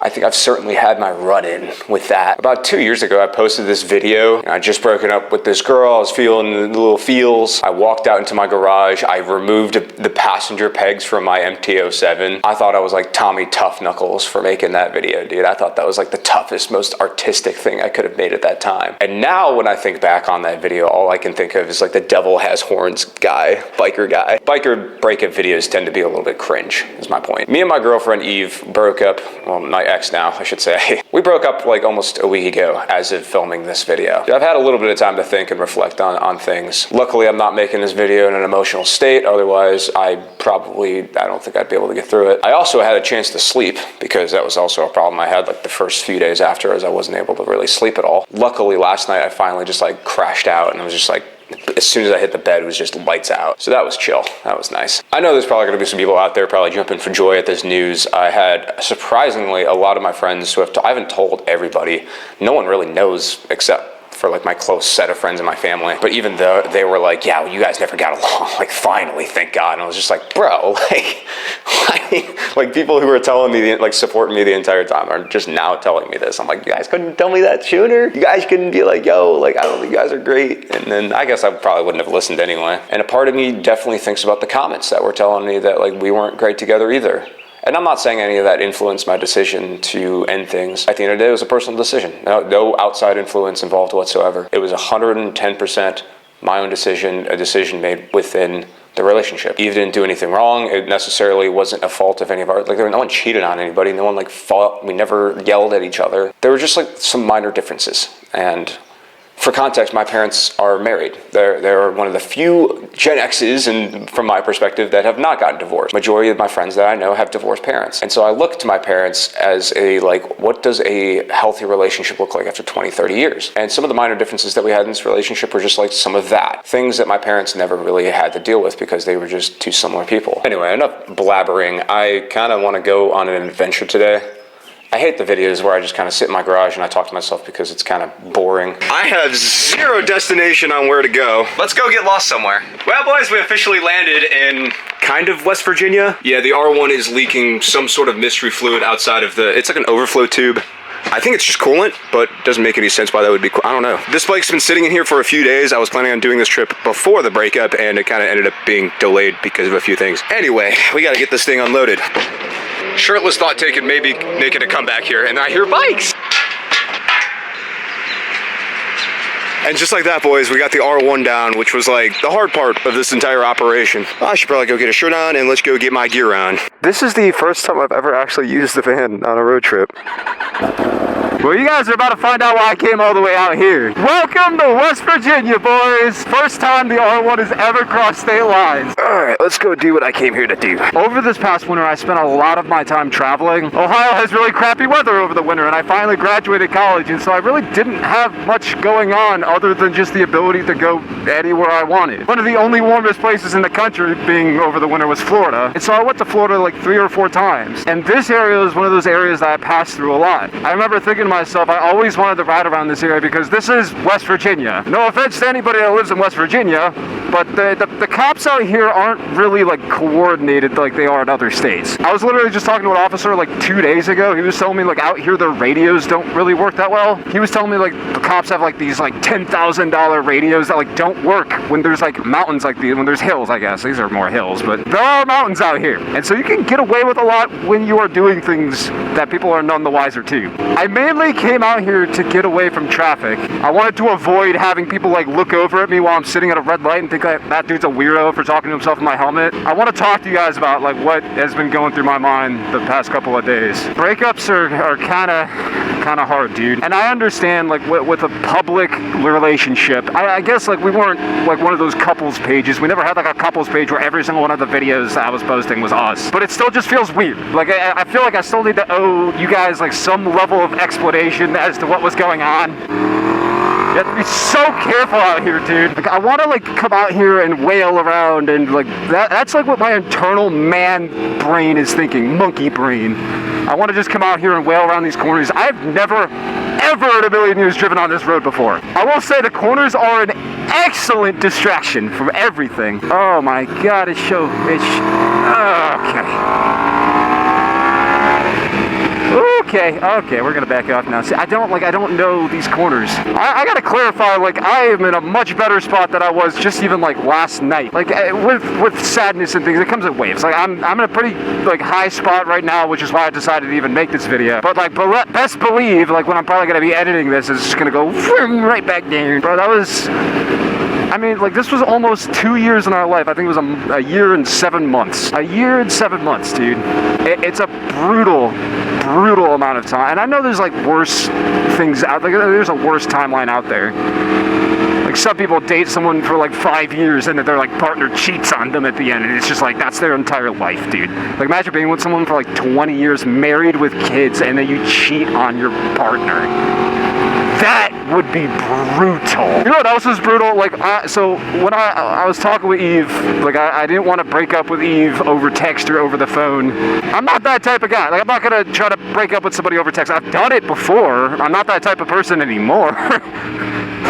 I think I've certainly had my run-in with that. About 2 years ago, I posted this video. I just broken up with this girl. I was feeling the little feels. I walked out into my garage. I removed the passenger pegs from my MT-07. I thought I was like Tommy Tough Knuckles for making that video, dude. I thought that was like the toughest, most artistic thing I could have made at that time. And now when I think back on that video, all I can think of is like the devil has horns guy, biker guy. Biker breakup videos tend to be a little bit cringe, is my point. Me and my girlfriend Eve broke up, well, my ex now, I should say. We broke up like almost a week ago as of filming this video. I've had a little bit of time to think and reflect on things. Luckily, I'm not making this video in an emotional state. Otherwise, I don't think I'd be able to get through it. I also had a chance to sleep because that was also a problem I had like the first few days after, as I wasn't able to really sleep at all. Luckily, last night I finally just like crashed out and I was just like, as soon as I hit the bed, it was just lights out. So that was chill. That was nice. I know there's probably going to be some people out there probably jumping for joy at this news. I had surprisingly a lot of my friends who I haven't told everybody. No one really knows except for like my close set of friends and my family. But even though they were like, yeah, well, you guys never got along, like finally, thank God. And I was just like, bro, like people who were telling me, like supporting me the entire time are just now telling me this. I'm like, you guys couldn't tell me that sooner? You guys couldn't be like, yo, like I don't think you guys are great. And then I guess I probably wouldn't have listened anyway. And a part of me definitely thinks about the comments that were telling me that like we weren't great together either. And I'm not saying any of that influenced my decision to end things. At the end of the day, it was a personal decision. No outside influence involved whatsoever. It was 110% my own decision, a decision made within the relationship. Eve didn't do anything wrong. It necessarily wasn't a fault of any of our, like no one cheated on anybody. No one like fought. We never yelled at each other. There were just like some minor differences. And for context, my parents are married. They're one of the few Gen X's, and from my perspective, that have not gotten divorced. Majority of my friends that I know have divorced parents. And so I look to my parents as a, like, what does a healthy relationship look like after 20, 30 years? And some of the minor differences that we had in this relationship were just like some of that. Things that my parents never really had to deal with because they were just two similar people. Anyway, enough blabbering. I kind of want to go on an adventure today. I hate the videos where I just kind of sit in my garage and I talk to myself because it's kind of boring. I have zero destination on where to go. Let's go get lost somewhere. Well, boys, we officially landed in kind of West Virginia. Yeah, the R1 is leaking some sort of mystery fluid outside of it's like an overflow tube. I think it's just coolant, but it doesn't make any sense why that would be cool. I don't know. This bike's been sitting in here for a few days. I was planning on doing this trip before the breakup and it kind of ended up being delayed because of a few things. Anyway, we got to get this thing unloaded. Shirtless thought taken maybe making a comeback here, and I hear bikes. And just like that, boys, we got the R1 down, which was like the hard part of this entire operation. I should probably go get a shirt on and let's go get my gear on. This is the first time I've ever actually used the van on a road trip. Well, you guys are about to find out why I came all the way out here. Welcome to West Virginia, boys. First time the R1 has ever crossed state lines. All right, let's go do what I came here to do. Over this past winter, I spent a lot of my time traveling. Ohio has really crappy weather over the winter, and I finally graduated college, and so I really didn't have much going on other than just the ability to go anywhere I wanted. One of the only warmest places in the country being over the winter was Florida, and so I went to Florida like 3 or 4 times. And this area is one of those areas that I passed through a lot. I remember thinking to myself, I always wanted to ride around this area because this is West Virginia. No offense to anybody that lives in West Virginia, but the cops out here aren't really like coordinated like they are in other states. I was literally just talking to an officer like 2 days ago. He was telling me like out here their radios don't really work that well. He was telling me like the cops have like these like $10,000 radios that like don't work when there's like mountains like these, when there's hills, I guess. These are more hills, but there are mountains out here. And so you can get away with a lot when you are doing things that people are none the wiser to. I mainly came out here to get away from traffic. I wanted to avoid having people like look over at me while I'm sitting at a red light and think like, that dude's a weirdo for talking to himself in my helmet. I want to talk to you guys about like what has been going through my mind the past couple of days. Breakups are kind of hard, dude. And I understand like with a public relationship, I guess like we weren't like one of those couples pages. We never had like a couples page where every single one of the videos that I was posting was us. But it still just feels weird. Like I feel like I still need to owe you guys like some level of explanation as to what was going on. You have to be so careful out here, dude. Like, I want to, like, come out here and wail around and, like, that's, like, what my internal man brain is thinking. Monkey brain. I want to just come out here and wail around these corners. I've never, ever in a million years driven on this road before. I will say the corners are an excellent distraction from everything. Oh, my God, it's so... Okay. Okay, we're gonna back off now. See, I don't know these corners. I gotta clarify, like, I am in a much better spot than I was just even, like, last night. Like, with sadness and things, it comes in waves. Like, I'm in a pretty, like, high spot right now, which is why I decided to even make this video. But, like, best believe, like, when I'm probably gonna be editing this, it's just gonna go right back down. Bro, that was... I mean, like, this was almost 2 years in our life. I think it was a year and 7 months. A year and 7 months, dude. It's a brutal amount of time. And I know there's, like, worse things out there. Like, there's a worse timeline out there. Like, some people date someone for, like, 5 years and then their, like, partner cheats on them at the end. And it's just, like, that's their entire life, dude. Like, imagine being with someone for, like, 20 years, married with kids, and then you cheat on your partner. That would be brutal. You know what else is brutal? Like, so when I was talking with Eve, like, I didn't want to break up with Eve over text or over the phone. I'm not that type of guy. Like, I'm not gonna try to break up with somebody over text. I've done it before. I'm not that type of person anymore.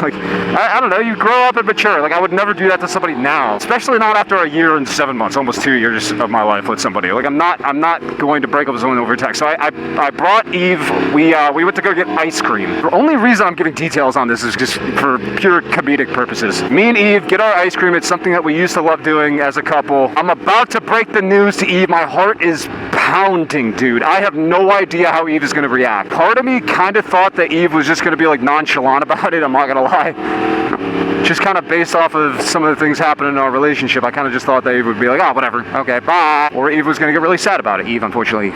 Like, I don't know, you grow up and mature. Like, I would never do that to somebody now, especially not after a year and 7 months, almost 2 years of my life with somebody. Like, I'm not going to break up with someone over text. So I brought Eve. We went to go get ice cream. The only reason I'm giving details on this is just for pure comedic purposes. Me and Eve get our ice cream. It's something that we used to love doing as a couple. I'm about to break the news to Eve. My heart is pounding, dude. I have no idea how Eve is going to react. Part of me kind of thought that Eve was just going to be, like, nonchalant about it. I'm not going to lie. Just kind of based off of some of the things happening in our relationship, I kind of just thought that Eve would be like, oh, whatever, okay, bye. Or Eve was going to get really sad about it. Eve, unfortunately,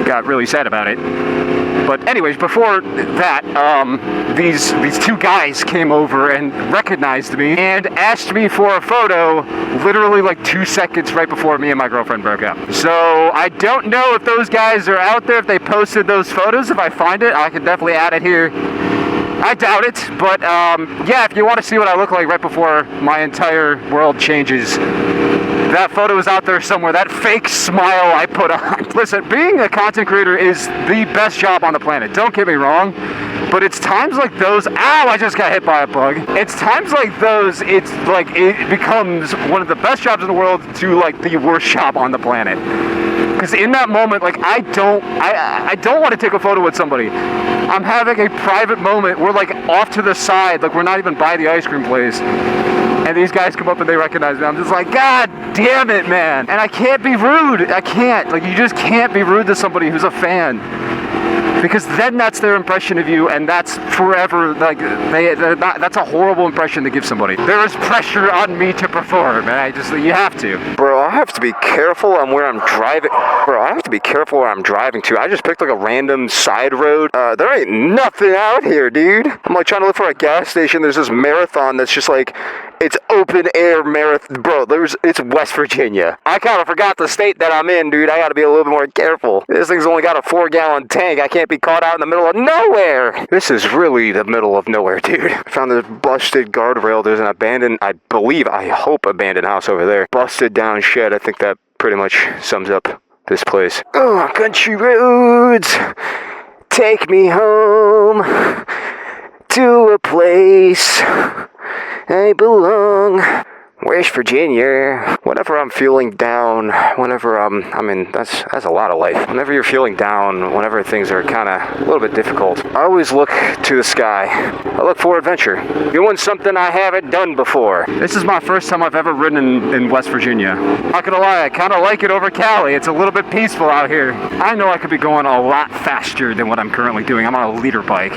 got really sad about it. But anyways, before that, these two guys came over and recognized me and asked me for a photo literally like 2 seconds right before me and my girlfriend broke up. So I don't know if those guys are out there, if they posted those photos. If I find it, I can definitely add it here. I doubt it, but yeah, if you want to see what I look like right before my entire world changes, that photo is out there somewhere. That fake smile I put on. Listen, being a content creator is the best job on the planet. Don't get me wrong. But it's times like those, ow, I just got hit by a bug. It's times like those, it's like, it becomes one of the best jobs in the world to like the worst job on the planet. Because in that moment, like, I don't want to take a photo with somebody. I'm having a private moment. We're like off to the side, like we're not even by the ice cream place. And these guys come up and they recognize me. I'm just like, God damn it, man. And I can't be rude. I can't. Like, you just can't be rude to somebody who's a fan. Because then that's their impression of you, and that's forever, like, that's a horrible impression to give somebody. There is pressure on me to perform, and you have to. Bro, I have to be careful on where I'm driving. To. I just picked, like, a random side road. There ain't nothing out here, dude. I'm, like, trying to look for a gas station. There's this marathon that's just, like, it's open air marathon. Bro, it's West Virginia. I kind of forgot the state that I'm in, dude. I gotta be a little bit more careful. This thing's only got a 4-gallon tank. I can't be caught out in the middle of nowhere. This is really the middle of nowhere, dude. I found this busted guardrail. There's an abandoned, I hope abandoned house over there. Busted down shed. I think that pretty much sums up this place. Oh, country roads, take me home to a place I belong. West Virginia. Whenever I'm feeling down, that's a lot of life. Whenever you're feeling down, whenever things are kind of a little bit difficult, I always look to the sky. I look for adventure. Doing something I haven't done before. This is my first time I've ever ridden in West Virginia. Not gonna lie, I kind of like it over Cali. It's a little bit peaceful out here. I know I could be going a lot faster than what I'm currently doing. I'm on a leader bike.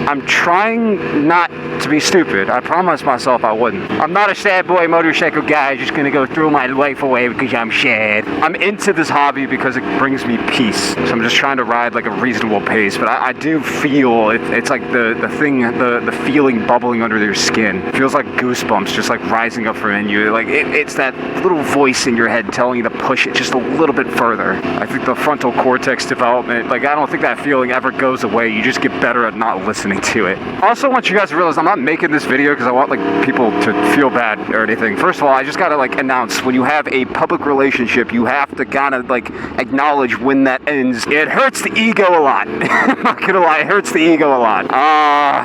I'm trying not to be stupid. I promised myself I wouldn't. I'm not a sad boy motorcycle guy just gonna go throw my life away because I'm sad. I'm into this hobby because it brings me peace. So I'm just trying to ride like a reasonable pace, but I do feel it's like the feeling bubbling under your skin. It feels like goosebumps just like rising up from you. Like it's that little voice in your head telling you to push it just a little bit further. I think the frontal cortex development, like I don't think that feeling ever goes away. You just get better at not listening listening to it. I also want you guys to realize I'm not making this video because I want like people to feel bad or anything. First of all, I just gotta like announce, when you have a public relationship, you have to kind of like acknowledge when that ends. It hurts the ego a lot. I'm not gonna lie, it hurts the ego a lot.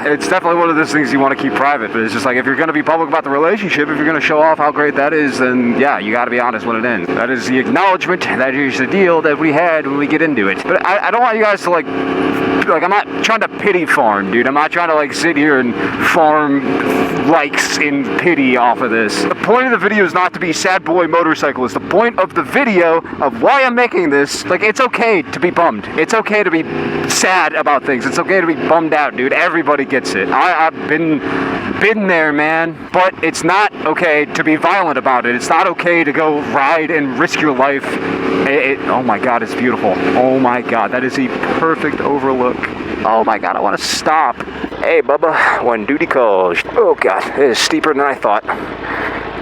It's definitely one of those things you want to keep private, but it's just like, if you're gonna be public about the relationship, if you're gonna show off how great that is, then yeah, you gotta be honest when it ends. That is the acknowledgement, that is the deal that we had when we get into it. But I don't want you guys to like, I'm not trying to pity farm, dude. I'm not trying to like sit here and farm likes in pity off of this. The point of the video is not to be sad boy motorcyclist. The point of the video, of why I'm making this, like, it's okay to be bummed. It's okay to be sad about things. It's okay to be bummed out, dude. Everybody gets it. I've been there, man. But it's not okay to be violent about it. It's not okay to go ride and risk your life. Oh my God, it's beautiful. Oh my God, that is a perfect overlook. Oh my God, I want to stop. Hey, Bubba, when duty calls. Oh God, it is steeper than I thought.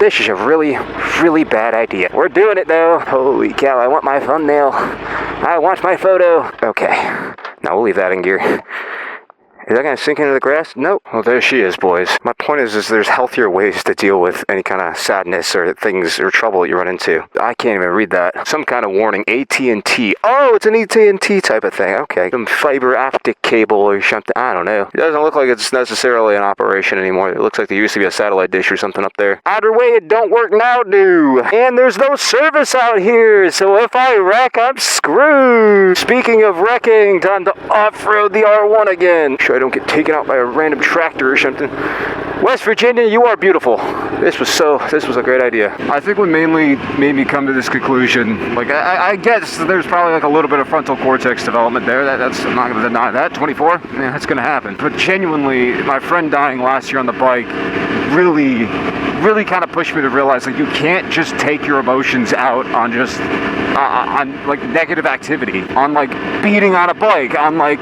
This is a really, really bad idea. We're doing it though. Holy cow, I want my thumbnail. I want my photo. Okay, now we'll leave that in gear. Is that gonna sink into the grass? Nope. Well, there she is, boys. My point is there's healthier ways to deal with any kind of sadness or things or trouble that you run into. I can't even read that. Some kind of warning. AT&T. Oh, it's an AT&T type of thing. Okay. Some fiber optic cable or something. I don't know. It doesn't look like it's necessarily in operation anymore. It looks like there used to be a satellite dish or something up there. Either way, it don't work now, dude. And there's no service out here, so if I wreck, I'm screwed. Speaking of wrecking, time to off-road the R1 again. I don't get taken out by a random tractor or something. West Virginia, you are beautiful. This was a great idea. I think what mainly made me come to this conclusion, like I guess there's probably like a little bit of frontal cortex development there. That's, I'm not gonna deny that. 24, yeah, that's gonna happen. But genuinely, my friend dying last year on the bike really kind of pushed me to realize that you can't just take your emotions out on just on like negative activity, on like beating on a bike, on like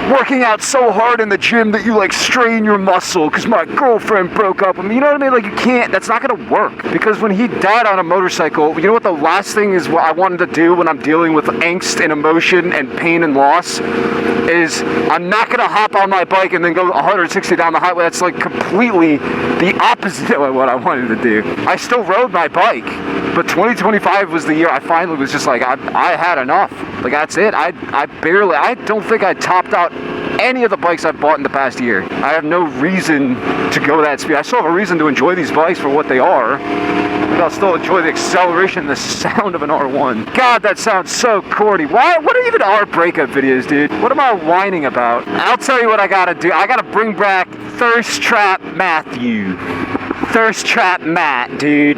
working out so hard in the gym that you like strain your muscle because my girlfriend broke up with me. You know what I mean? Like, you can't, that's not gonna work. Because when he died on a motorcycle, you know what the last thing is what I wanted to do when I'm dealing with angst and emotion and pain and loss is I'm not gonna hop on my bike and then go 160 down the highway. That's like completely the opposite of what I wanted to do. I still rode my bike, but 2025 was the year I finally was just like, I had enough. Like, that's it. I don't think I topped out any of the bikes I've bought in the past year. I have no reason to go that speed. I still have a reason to enjoy these bikes for what they are. But I'll still enjoy the acceleration and the sound of an R1. God, that sounds so corny. Why? What even are breakup videos, dude? What am I whining about? I'll tell you what I gotta do. I gotta bring back Thirst Trap Matthew. Thirst Trap Matt, dude.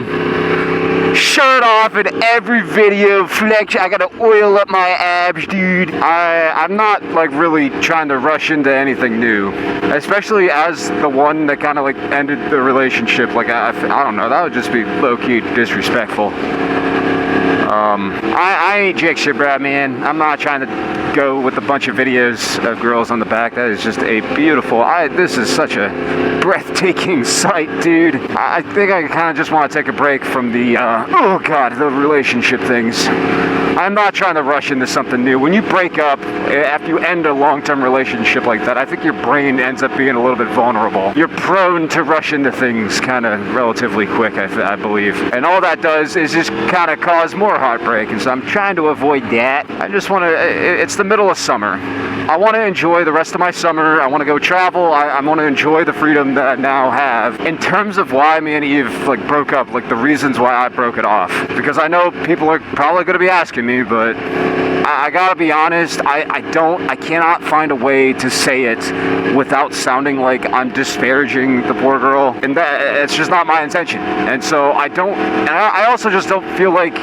Shirt off in every video, flex. I gotta oil up my abs, dude. I'm not like really trying to rush into anything new, especially as the one that kind of like ended the relationship. Like I don't know, that would just be low-key disrespectful. I ain't Jake shit, bro, man. I'm not trying to go with a bunch of videos of girls on the back. That is just a beautiful, this is such a breathtaking sight, dude. I think I kind of just want to take a break from the, oh God, the relationship things. I'm not trying to rush into something new. When you break up, after you end a long-term relationship like that, I think your brain ends up being a little bit vulnerable. You're prone to rush into things kind of relatively quick, I believe. And all that does is just kind of cause more heartbreak, and so I'm trying to avoid that. I just want to, it's the middle of summer. I want to enjoy the rest of my summer. I want to go travel. I want to enjoy the freedom that I now have. In terms of why me and Eve like broke up, like the reasons why I broke it off, because I know people are probably going to be asking me, but I gotta be honest, I cannot find a way to say it without sounding like I'm disparaging the poor girl, and that it's just not my intention. And so I also just don't feel like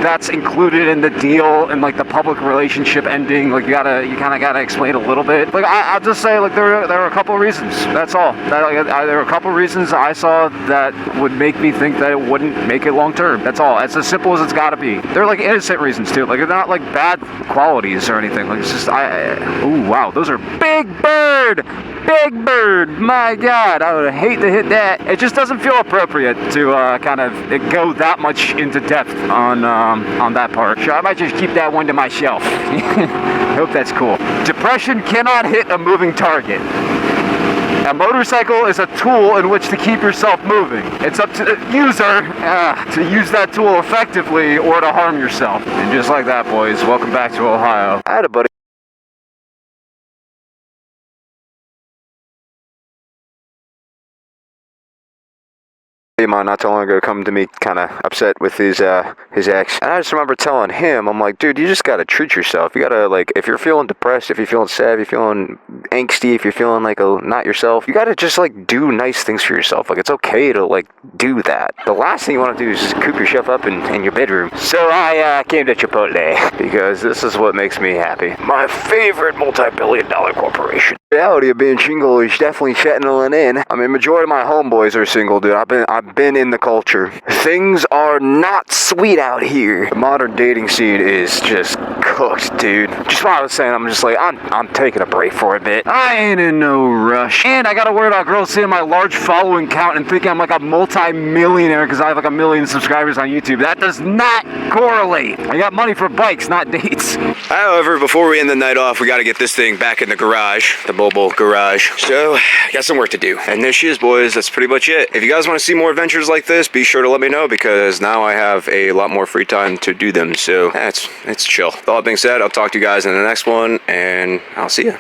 that's included in the deal and like the public relationship ending. Like you kind of gotta explain a little bit. Like I'll just say, like there are a couple of reasons. That's all. There are a couple of reasons I saw that would make me think that it wouldn't make it long term. That's all. It's as simple as it's gotta be. They're like innocent reasons too. Like they're not like bad qualities or anything. Like it's just oh wow, those are Big Bird. My God, I would hate to hit that. It just doesn't feel appropriate to kind of go that much into depth on that part. Sure, I might just keep that one to myself. I hope that's cool. Depression cannot hit a moving target. A motorcycle is a tool in which to keep yourself moving. It's up to the user to use that tool effectively or to harm yourself. And just like that, boys, welcome back to Ohio. I had a buddy. Mine not too long ago come to me kind of upset with his ex, and I just remember telling him, I'm like, dude, you just gotta treat yourself. You gotta, like, if you're feeling depressed, if you're feeling sad, if you're feeling angsty, if you're feeling like not yourself, you gotta just like do nice things for yourself. Like, it's okay to like do that. The last thing you want to do is just coop yourself up in your bedroom. So I came to Chipotle because this is what makes me happy. My favorite multi-billion-dollar corporation. The reality of being single is definitely settling in. I mean, majority of my homeboys are single, dude. I've been in the culture. Things are not sweet out here. The modern dating scene is just cooked, dude. Just what I was saying, I'm just like, I'm taking a break for a bit. I ain't in no rush. And I gotta worry about girls seeing my large following count and thinking I'm like a multi-millionaire because I have like 1 million subscribers on YouTube. That does not correlate. I got money for bikes, not dates. However, before we end the night off, we gotta get this thing back in the garage, the mobile garage. So, got some work to do. And there she is, boys. That's pretty much it. If you guys want to see more adventures like this, be sure to let me know because now I have a lot more free time to do them. So, it's chill. With all that being said, I'll talk to you guys in the next one, and I'll see you.